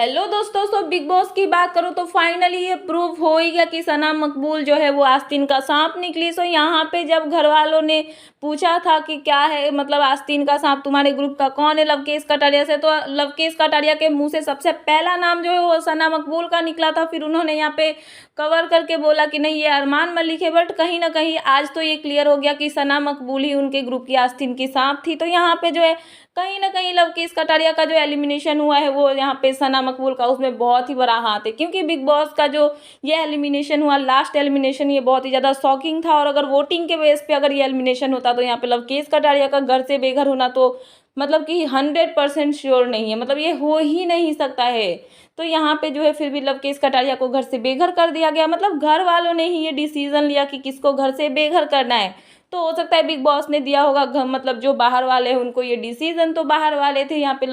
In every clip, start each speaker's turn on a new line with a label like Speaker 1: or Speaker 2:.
Speaker 1: Hello दोस्तों, big boss की बात करूँ तो फाइनली ये प्रूव हो ही गया कि सना मकबूल जो है वो आस्तीन का सांप निकली। सो यहाँ पे जब घर वालों ने पूछा था कि क्या है, मतलब आस्तीन का सांप तुम्हारे ग्रुप का कौन है लवकेश कटारिया से, तो लवकेश कटारिया के मुंह से सबसे पहला नाम जो है वो सना मकबूल का निकला था। फिर उन्होंने यहाँ पे कवर करके बोला कि नहीं, ये अरमान मलिक है। बट कहीं ना कहीं आज तो ये क्लियर हो गया कि सना मकबूल ही उनके ग्रुप की आस्तीन की सांप थी। तो यहाँ पे जो है कहीं ना कहीं लवकेश कटारिया का जो एलिमिनेशन हुआ है वो यहाँ पे सना मकबूल का उसमें बहुत ही बड़ा हाथ है, क्योंकि बिग बॉस का जो ये एलिमिनेशन हुआ, लास्ट एलिमिनेशन, ये बहुत ही ज़्यादा शॉकिंग था। और अगर वोटिंग के बेस पे अगर ये एलिमिनेशन होता तो यहाँ पे लवकेश कटारिया का घर से बेघर होना तो मतलब कि 100% श्योर नहीं है, मतलब ये हो ही नहीं सकता है। तो यहाँ पे जो है फिर भी लवकेश कटारिया को घर से बेघर कर दिया गया, मतलब घर वालों ने ही ये डिसीजन लिया कि किसको घर से बेघर करना है। तो हो सकता है बिग बॉस ने दिया होगा मतलब जो बाहर वाले हैं उनको ये डिसीजन, तो बाहर वाले थे यहाँ पे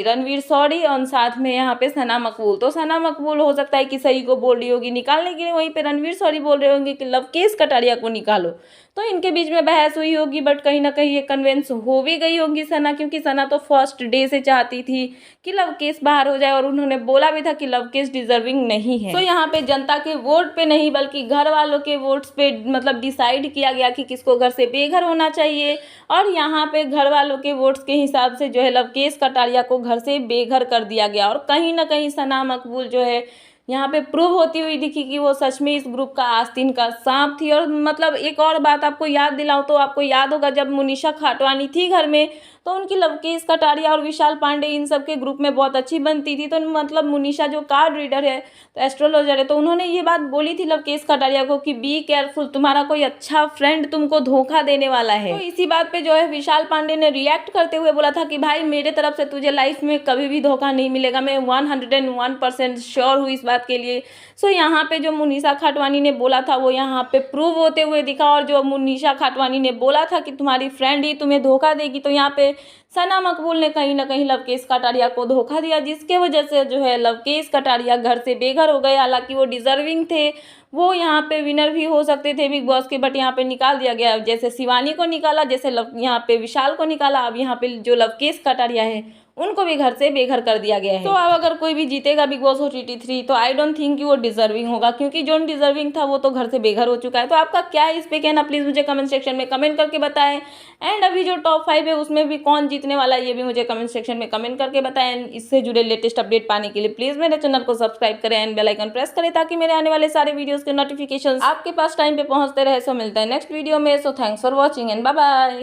Speaker 1: रणवीर सॉरी, और साथ में यहाँ पे सना मकबूल। तो सना मकबूल हो सकता है कि सही को बोल रही होगी निकालने के लिए, वहीं पे रणवीर सॉरी बोल रहे होंगे कि लवकेश कटारिया को निकालो। तो इनके बीच में बहस हुई होगी, बट कहीं ना कहीं ये कन्विंस हो भी गई होगी सना, क्योंकि सना तो फर्स्ट डे से चाहती थी कि लवकेश बाहर हो जाए, और उन्होंने बोला भी था कि लवकेश डिजर्विंग नहीं है। तो यहाँ पे जनता के वोट पे नहीं बल्कि घर वालों के वोट्स पे मतलब डिसाइड किया गया कि किसको घर से बेघर होना चाहिए। और यहाँ पे घर वालों के वोट्स के हिसाब से जो है लवकेश कटारिया को घर से बेघर कर दिया गया। और कहीं ना कहीं सना मकबूल जो है यहाँ पे प्रूव होती हुई दिखी कि वो सच में इस ग्रुप का आस्तीन का सांप थी। और मतलब एक और बात आपको याद दिलाऊं तो आपको याद होगा जब मुनीषा खाटवानी थी घर में, तो उनकी लवकेश कटारिया और विशाल पांडे इन सब के ग्रुप में बहुत अच्छी बनती थी। तो मतलब मुनीषा जो कार्ड रीडर है, तो एस्ट्रोलॉजर है, तो उन्होंने ये बात बोली थी लवकेश कटारिया को कि बी केयरफुल, तुम्हारा कोई अच्छा फ्रेंड तुमको धोखा देने वाला है। तो इसी बात पे जो है विशाल पांडे ने रिएक्ट करते हुए बोला था कि भाई मेरे तरफ से तुझे लाइफ में कभी भी धोखा नहीं मिलेगा, मैं 101% श्योर हूँ इस बात के लिए। सो यहाँ पे जो मुनीषा खाटवानी ने बोला था वो यहाँ पे प्रूव होते हुए दिखा। और जो मुनीषा खाटवानी ने बोला था कि तुम्हारी फ्रेंड ही तुम्हें धोखा देगी, तो यहाँ पे सना मकबूल ने कहीं ना कहीं लवकेश कटारिया को धोखा दिया, जिसके वजह से जो है लवकेश कटारिया घर से बेघर हो गए। हालांकि वो डिजर्विंग थे, वो यहाँ पे विनर भी हो सकते थे बिग बॉस के, बट यहाँ पे निकाल दिया गया। जैसे शिवानी को निकाला, जैसे यहाँ पे विशाल को निकाला, अब यहाँ पे जो लवकेश कटारिया है उनको भी घर से बेघर कर दिया गया है। तो अब अगर कोई भी जीतेगा बिग बॉस OTT 3 तो आई डोंट थिंक कि वो डिजर्विंग होगा, क्योंकि जो डिजर्विंग था वो तो घर से बेघर हो चुका है। तो आपका क्या है इस पे कहना, प्लीज मुझे कमेंट सेक्शन में कमेंट करके बताएं। एंड अभी जो टॉप 5 है उसमें भी कौन जीतने वाला है ये भी मुझे कमेंट सेक्शन में कमेंट करके बताएं। इससे जुड़े लेटेस्ट अपडेट पाने के लिए प्लीज मेरे चैनल को सब्सक्राइब करें एंड बेल आइकन प्रेस करें, ताकि मेरे आने वाले सारे वीडियोस के नोटिफिकेशन आपके पास टाइम पे पहुंचते रहे। सो मिलता है नेक्स्ट वीडियो में। So thanks for watching and bye bye.